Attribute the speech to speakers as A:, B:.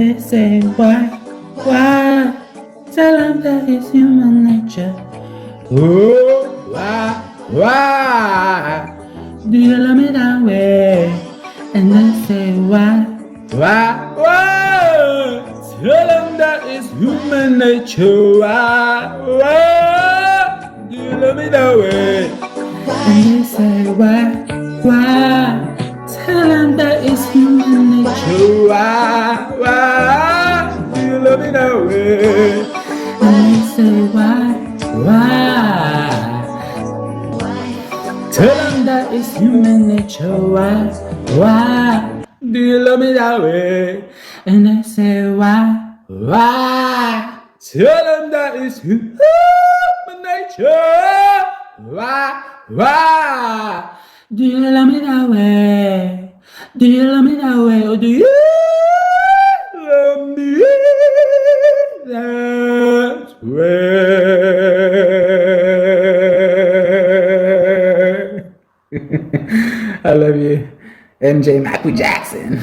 A: they say why? Tell them that it's human nature. Oh, why? Do you love me that way? And they say why? Tell them that it's human nature. Why? Do you love me that way? And they say why? Tell them that it's human nature. Why? Do you love me that way? And they say why? Tell them that it's human nature. Why? Do you love me that way? And I say why? Tell them that it's human nature. Why? Do you love me that way? Do you love me that way? Or do you love me that way? I love you, MJ Michael Jackson.